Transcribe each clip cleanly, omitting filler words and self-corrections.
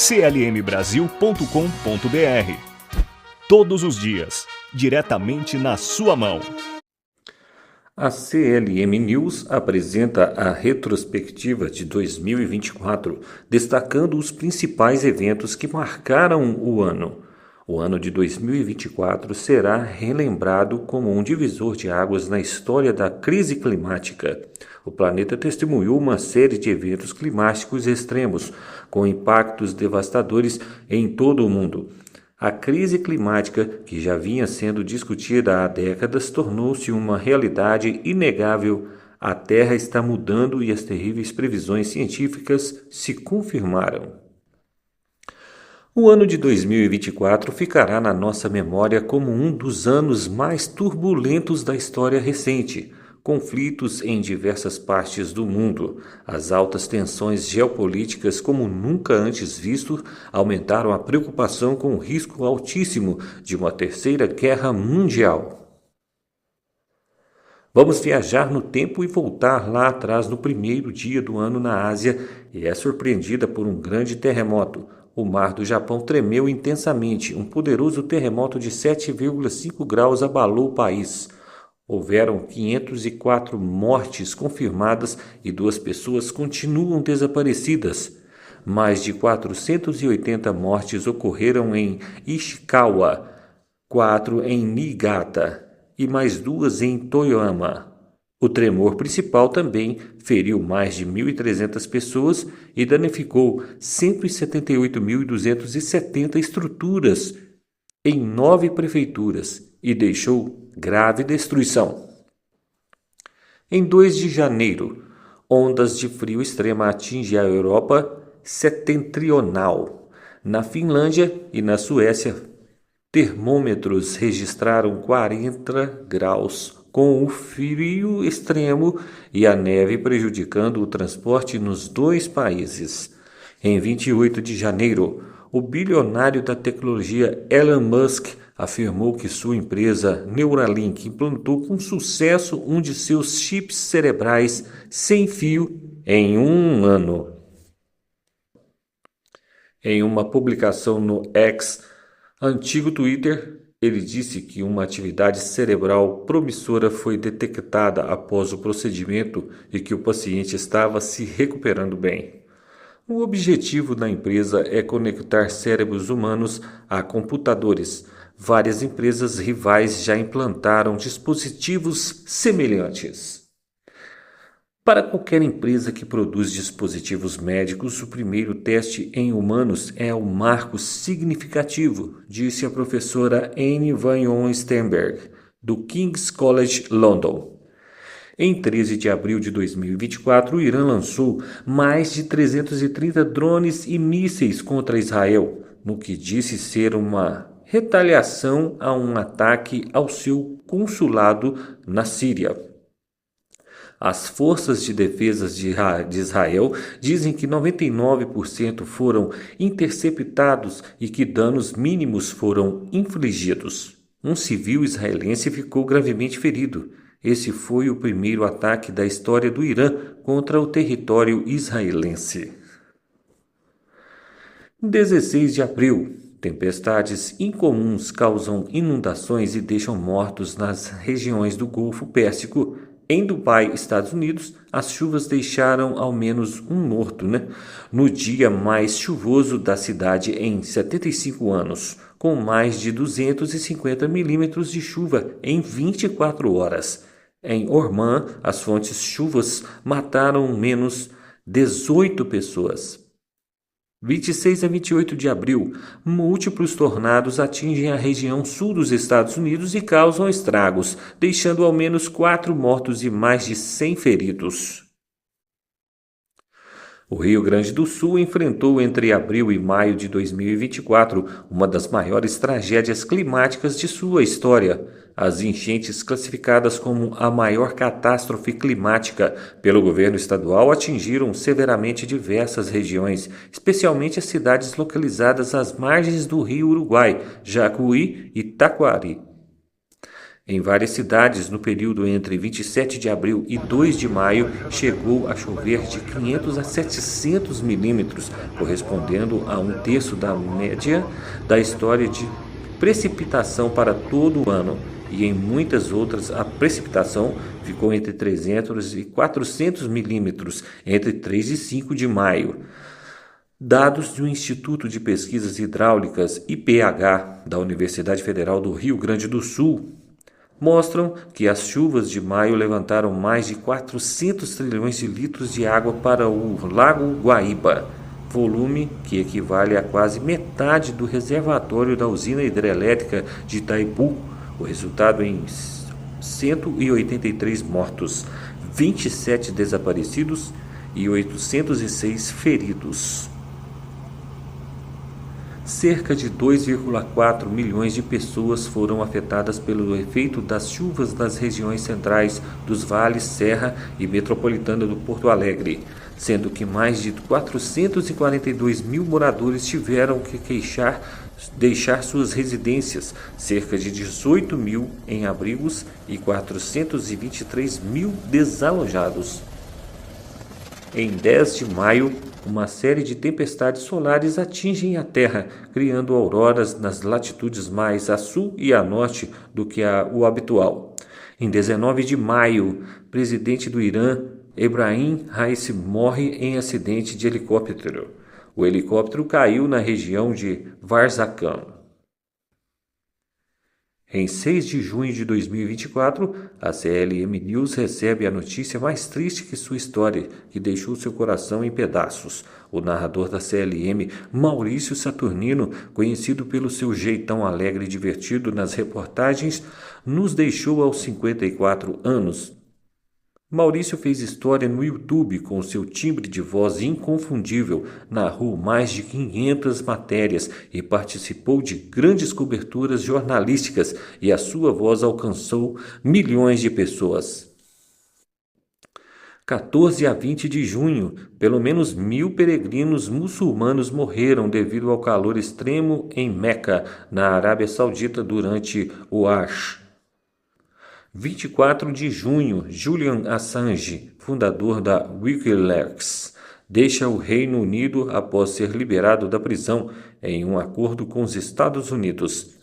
clmbrasil.com.br. Todos os dias, diretamente na sua mão. A CLM News apresenta a retrospectiva de 2024, destacando os principais eventos que marcaram o ano. O ano de 2024 será relembrado como um divisor de águas na história da crise climática. O planeta testemunhou uma série de eventos climáticos extremos, com impactos devastadores em todo o mundo. A crise climática, que já vinha sendo discutida há décadas, tornou-se uma realidade inegável. A Terra está mudando e as terríveis previsões científicas se confirmaram. O ano de 2024 ficará na nossa memória como um dos anos mais turbulentos da história recente. Conflitos em diversas partes do mundo, as altas tensões geopolíticas como nunca antes visto, aumentaram a preocupação com o risco altíssimo de uma terceira guerra mundial. Vamos viajar no tempo e voltar lá atrás no primeiro dia do ano na Ásia e é surpreendida por um grande terremoto. O mar do Japão tremeu intensamente. Um poderoso terremoto de 7,5 graus abalou o país. Houveram 504 mortes confirmadas e 2 pessoas continuam desaparecidas. Mais de 480 mortes ocorreram em Ishikawa, 4 em Niigata e mais 2 em Toyama. O tremor principal também feriu mais de 1.300 pessoas e danificou 178.270 estruturas em 9 prefeituras e deixou grave destruição. Em 2 de janeiro, ondas de frio extrema atingem a Europa setentrional. Na Finlândia e na Suécia, termômetros registraram 40 graus, com o frio extremo e a neve prejudicando o transporte nos 2 países. Em 28 de janeiro, o bilionário da tecnologia Elon Musk afirmou que sua empresa Neuralink implantou com sucesso um de seus chips cerebrais sem fio em um ano. Em uma publicação no X, antigo Twitter, ele disse que uma atividade cerebral promissora foi detectada após o procedimento e que o paciente estava se recuperando bem. O objetivo da empresa é conectar cérebros humanos a computadores. Várias empresas rivais já implantaram dispositivos semelhantes. Para qualquer empresa que produz dispositivos médicos, o primeiro teste em humanos é um marco significativo, disse a professora Anne Van Stenberg, do King's College London. Em 13 de abril de 2024, o Irã lançou mais de 330 drones e mísseis contra Israel, no que disse ser uma retaliação a um ataque ao seu consulado na Síria. As forças de defesa de Israel dizem que 99% foram interceptados e que danos mínimos foram infligidos. Um civil israelense ficou gravemente ferido. Esse foi o primeiro ataque da história do Irã contra o território israelense. 16 de abril. Tempestades incomuns causam inundações e deixam mortos nas regiões do Golfo Pérsico. Em Dubai, Estados Unidos, as chuvas deixaram ao menos um morto, no dia mais chuvoso da cidade em 75 anos, com mais de 250 milímetros de chuva em 24 horas. Em Orman, as fortes chuvas mataram menos 18 pessoas. 26 a 28 de abril, múltiplos tornados atingem a região sul dos Estados Unidos e causam estragos, deixando ao menos 4 mortos e mais de 100 feridos. O Rio Grande do Sul enfrentou entre abril e maio de 2024 uma das maiores tragédias climáticas de sua história. As enchentes, classificadas como a maior catástrofe climática pelo governo estadual, atingiram severamente diversas regiões, especialmente as cidades localizadas às margens do rio Uruguai, Jacuí e Taquari. Em várias cidades, no período entre 27 de abril e 2 de maio, chegou a chover de 500 a 700 milímetros, correspondendo a um terço da média da história de precipitação para todo o ano. E em muitas outras, a precipitação ficou entre 300 e 400 milímetros entre 3 e 5 de maio. Dados do Instituto de Pesquisas Hidráulicas IPH da Universidade Federal do Rio Grande do Sul mostram que as chuvas de maio levantaram mais de 400 trilhões de litros de água para o Lago Guaíba, volume que equivale a quase metade do reservatório da usina hidrelétrica de Itaipu. O resultado em 183 mortos, 27 desaparecidos e 806 feridos. Cerca de 2,4 milhões de pessoas foram afetadas pelo efeito das chuvas nas regiões centrais dos vales, Serra e Metropolitana do Porto Alegre, sendo que mais de 442 mil moradores tiveram que deixar suas residências, cerca de 18 mil em abrigos e 423 mil desalojados. Em 10 de maio, uma série de tempestades solares atingem a Terra, criando auroras nas latitudes mais a sul e a norte do que o habitual. Em 19 de maio, presidente do Irã, Ebrahim Raisi, morre em acidente de helicóptero. O helicóptero caiu na região de Varzakan. Em 6 de junho de 2024, a CLM News recebe a notícia mais triste que sua história, que deixou seu coração em pedaços. O narrador da CLM, Maurício Saturnino, conhecido pelo seu jeitão alegre e divertido nas reportagens, nos deixou aos 54 anos. Maurício fez história no YouTube com seu timbre de voz inconfundível, narrou mais de 500 matérias e participou de grandes coberturas jornalísticas, e a sua voz alcançou milhões de pessoas. 14 a 20 de junho, pelo menos 1.000 peregrinos muçulmanos morreram devido ao calor extremo em Meca, na Arábia Saudita, durante o Hajj. 24 de junho, Julian Assange, fundador da Wikileaks, deixa o Reino Unido após ser liberado da prisão em um acordo com os Estados Unidos.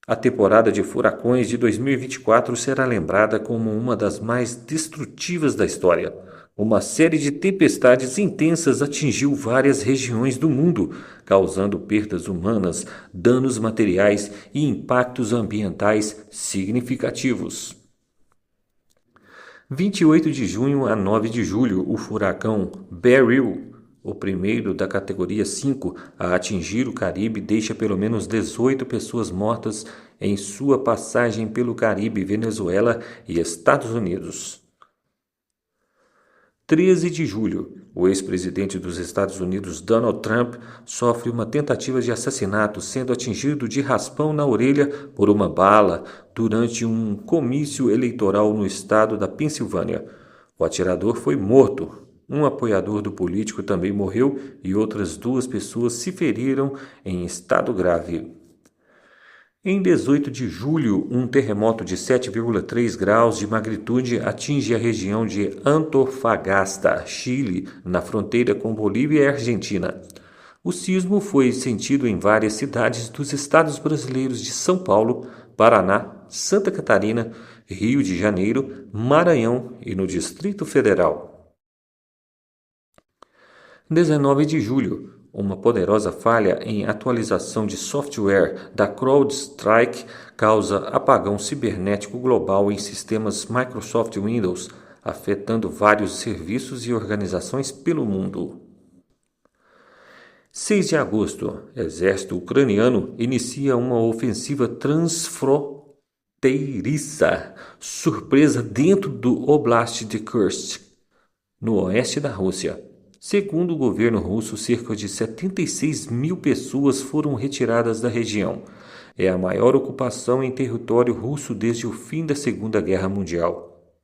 A temporada de furacões de 2024 será lembrada como uma das mais destrutivas da história. Uma série de tempestades intensas atingiu várias regiões do mundo, causando perdas humanas, danos materiais e impactos ambientais significativos. 28 de junho a 9 de julho, o furacão Beryl, o primeiro da categoria 5 a atingir o Caribe, deixa pelo menos 18 pessoas mortas em sua passagem pelo Caribe, Venezuela e Estados Unidos. 13 de julho, o ex-presidente dos Estados Unidos, Donald Trump, sofre uma tentativa de assassinato, sendo atingido de raspão na orelha por uma bala durante um comício eleitoral no estado da Pensilvânia. O atirador foi morto. Um apoiador do político também morreu e outras 2 pessoas se feriram em estado grave. Em 18 de julho, um terremoto de 7,3 graus de magnitude atinge a região de Antofagasta, Chile, na fronteira com Bolívia e Argentina. O sismo foi sentido em várias cidades dos estados brasileiros de São Paulo, Paraná, Santa Catarina, Rio de Janeiro, Maranhão e no Distrito Federal. 19 de julho. Uma poderosa falha em atualização de software da CrowdStrike causa apagão cibernético global em sistemas Microsoft Windows, afetando vários serviços e organizações pelo mundo. 6 de agosto, exército ucraniano inicia uma ofensiva transfronteiriça, surpresa dentro do Oblast de Kursk, no oeste da Rússia. Segundo o governo russo, cerca de 76 mil pessoas foram retiradas da região. É a maior ocupação em território russo desde o fim da Segunda Guerra Mundial.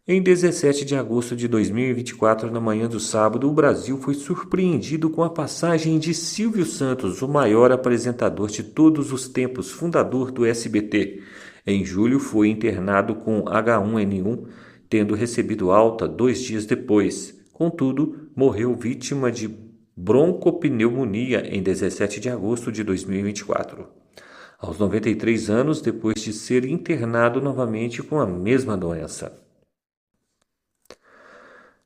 Em 17 de agosto de 2024, na manhã do sábado, o Brasil foi surpreendido com a passagem de Silvio Santos, o maior apresentador de todos os tempos, fundador do SBT. Em julho, foi internado com H1N1, tendo recebido alta 2 dias depois. Contudo, morreu vítima de broncopneumonia em 17 de agosto de 2024, aos 93 anos, depois de ser internado novamente com a mesma doença.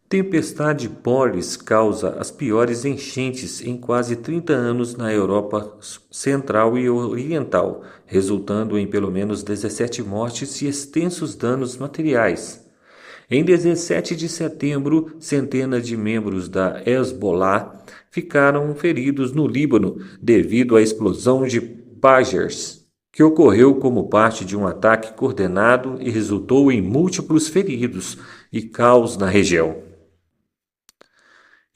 Tempestade Boris causa as piores enchentes em quase 30 anos na Europa Central e Oriental, resultando em pelo menos 17 mortes e extensos danos materiais. Em 17 de setembro, centenas de membros da Hezbollah ficaram feridos no Líbano devido à explosão de pagers, que ocorreu como parte de um ataque coordenado e resultou em múltiplos feridos e caos na região.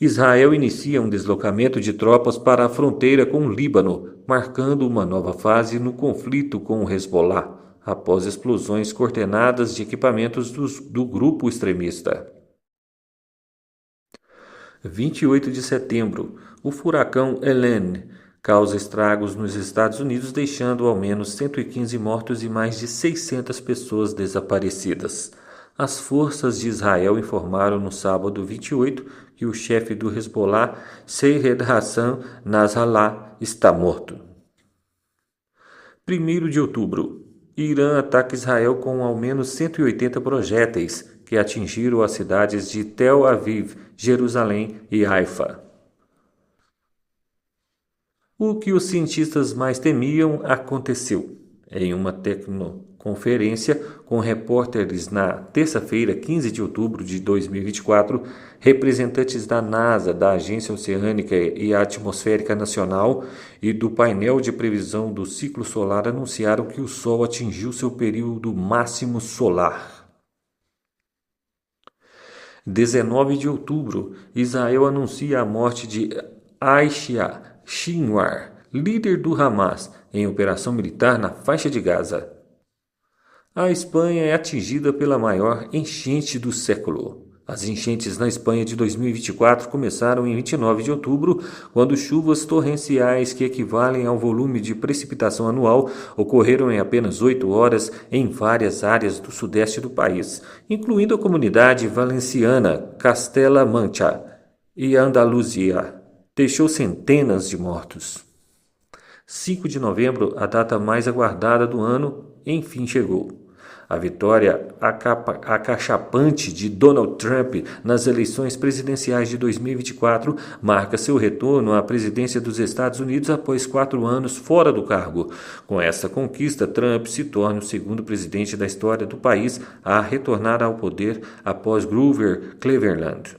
Israel inicia um deslocamento de tropas para a fronteira com o Líbano, marcando uma nova fase no conflito com o Hezbollah, após explosões coordenadas de equipamentos do grupo extremista. 28 de setembro, o furacão Helene causa estragos nos Estados Unidos, deixando ao menos 115 mortos e mais de 600 pessoas desaparecidas. As forças de Israel informaram no sábado 28 que o chefe do Hezbollah, Seyed Hassan Nasrallah, está morto. 1º de outubro, Irã ataca Israel com ao menos 180 projéteis que atingiram as cidades de Tel Aviv, Jerusalém e Haifa. O que os cientistas mais temiam aconteceu. Em uma tecnoconferência com repórteres na terça-feira, 15 de outubro de 2024, representantes da NASA, da Agência Oceânica e Atmosférica Nacional e do painel de previsão do ciclo solar anunciaram que o Sol atingiu seu período máximo solar. 19 de outubro, Israel anuncia a morte de Aisha Shinwar, líder do Hamas, em operação militar na faixa de Gaza. A Espanha é atingida pela maior enchente do século. As enchentes na Espanha de 2024 começaram em 29 de outubro, quando chuvas torrenciais que equivalem ao volume de precipitação anual ocorreram em apenas 8 horas em várias áreas do sudeste do país, incluindo a comunidade valenciana, Castela Mancha e Andaluzia. Deixou centenas de mortos. 5 de novembro, a data mais aguardada do ano, enfim chegou. A vitória acachapante de Donald Trump nas eleições presidenciais de 2024 marca seu retorno à presidência dos Estados Unidos após 4 anos fora do cargo. Com essa conquista, Trump se torna o segundo presidente da história do país a retornar ao poder após Grover Cleveland.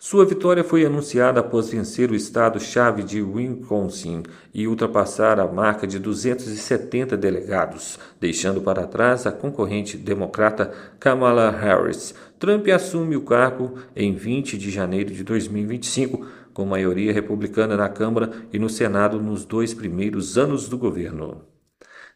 Sua vitória foi anunciada após vencer o estado-chave de Wisconsin e ultrapassar a marca de 270 delegados, deixando para trás a concorrente democrata Kamala Harris. Trump assume o cargo em 20 de janeiro de 2025, com maioria republicana na Câmara e no Senado nos 2 primeiros anos do governo.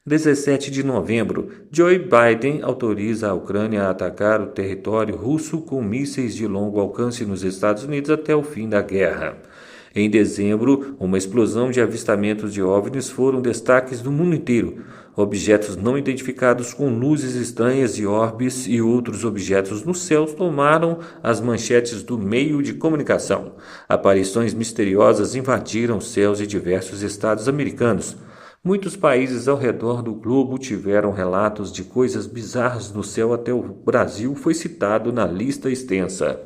17 de novembro, Joe Biden autoriza a Ucrânia a atacar o território russo com mísseis de longo alcance nos Estados Unidos até o fim da guerra. Em dezembro, uma explosão de avistamentos de OVNIs foram destaques no mundo inteiro. Objetos não identificados com luzes estranhas de orbes e outros objetos no céu tomaram as manchetes do meio de comunicação. Aparições misteriosas invadiram os céus de diversos estados americanos. Muitos países ao redor do globo tiveram relatos de coisas bizarras no céu, até o Brasil foi citado na lista extensa.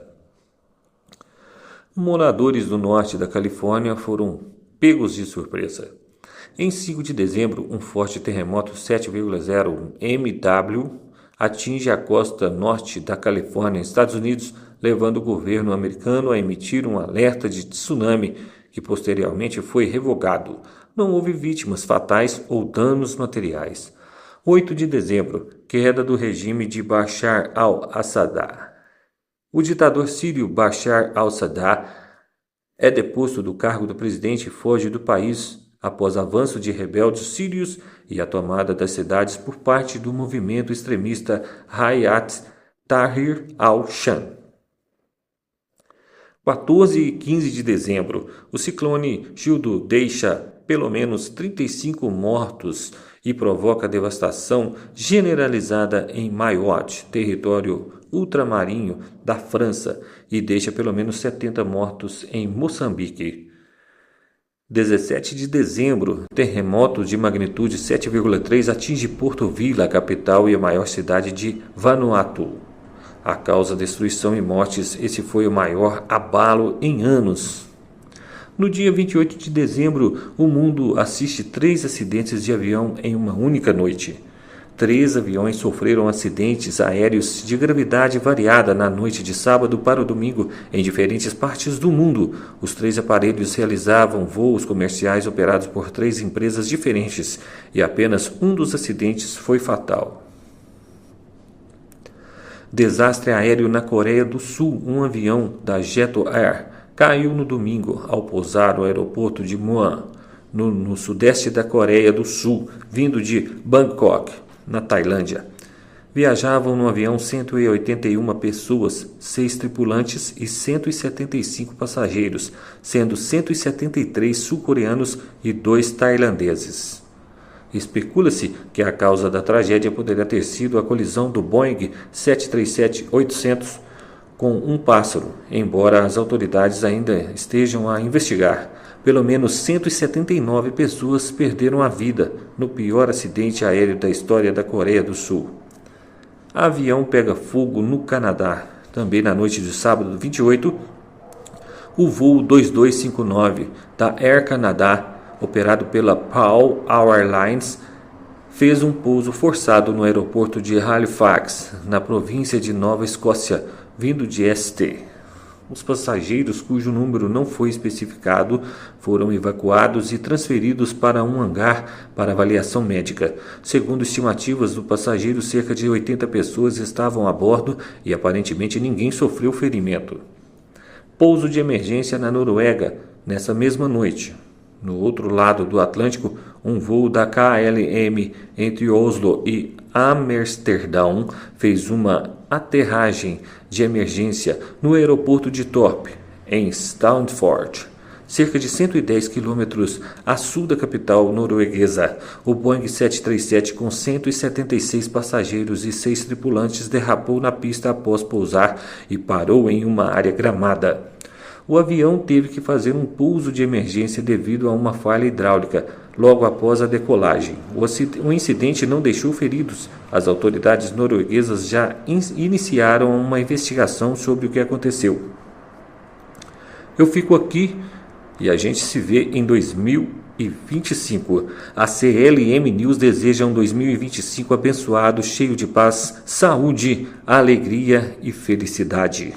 Moradores do norte da Califórnia foram pegos de surpresa. Em 5 de dezembro, um forte terremoto 7,0 MW atinge a costa norte da Califórnia, Estados Unidos, levando o governo americano a emitir um alerta de tsunami, que posteriormente foi revogado. Não houve vítimas fatais ou danos materiais. 8 de dezembro, queda do regime de Bashar al-Assad. O ditador sírio Bashar al-Assad é deposto do cargo do presidente e foge do país após avanço de rebeldes sírios e a tomada das cidades por parte do movimento extremista Hayat Tahrir al-Sham. 14 e 15 de dezembro, o ciclone Gildo deixa pelo menos 35 mortos e provoca devastação generalizada em Mayotte, território ultramarinho da França, e deixa pelo menos 70 mortos em Moçambique. 17 de dezembro, terremoto de magnitude 7,3 atinge Porto Vila, a capital e a maior cidade de Vanuatu. A causa destruição e mortes, esse foi o maior abalo em anos. No dia 28 de dezembro, o mundo assiste 3 acidentes de avião em uma única noite. 3 aviões sofreram acidentes aéreos de gravidade variada na noite de sábado para o domingo em diferentes partes do mundo. Os 3 aparelhos realizavam voos comerciais operados por 3 empresas diferentes e apenas um dos acidentes foi fatal. Desastre aéreo na Coreia do Sul. Um avião da Jet Air caiu no domingo ao pousar no aeroporto de Muan, no sudeste da Coreia do Sul, vindo de Bangkok, na Tailândia. Viajavam no avião 181 pessoas, 6 tripulantes e 175 passageiros, sendo 173 sul-coreanos e 2 tailandeses. Especula-se que a causa da tragédia poderia ter sido a colisão do Boeing 737-800 com um pássaro, embora as autoridades ainda estejam a investigar. Pelo menos 179 pessoas perderam a vida no pior acidente aéreo da história da Coreia do Sul. Avião pega fogo no Canadá. Também na noite de sábado 28, o voo 2259 da Air Canada, operado pela PAL Airlines, fez um pouso forçado no aeroporto de Halifax, na província de Nova Escócia, vindo de St. Os passageiros, cujo número não foi especificado, foram evacuados e transferidos para um hangar para avaliação médica. Segundo estimativas do passageiro, cerca de 80 pessoas estavam a bordo e aparentemente ninguém sofreu ferimento. Pouso de emergência na Noruega, nessa mesma noite. No outro lado do Atlântico, um voo da KLM entre Oslo e Amsterdão fez uma aterragem de emergência no aeroporto de Torp, em Stansford, cerca de 110 quilômetros a sul da capital norueguesa. O Boeing 737 com 176 passageiros e 6 tripulantes derrapou na pista após pousar e parou em uma área gramada. O avião teve que fazer um pouso de emergência devido a uma falha hidráulica logo após a decolagem. O incidente não deixou feridos. As autoridades norueguesas já iniciaram uma investigação sobre o que aconteceu. Eu fico aqui e a gente se vê em 2025. A CLM News deseja um 2025 abençoado, cheio de paz, saúde, alegria e felicidade.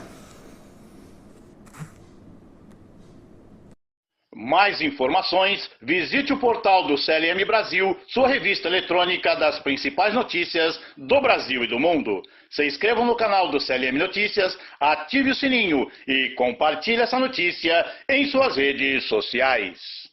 Mais informações, visite o portal do CLM Brasil, sua revista eletrônica das principais notícias do Brasil e do mundo. Se inscreva no canal do CLM Notícias, ative o sininho e compartilhe essa notícia em suas redes sociais.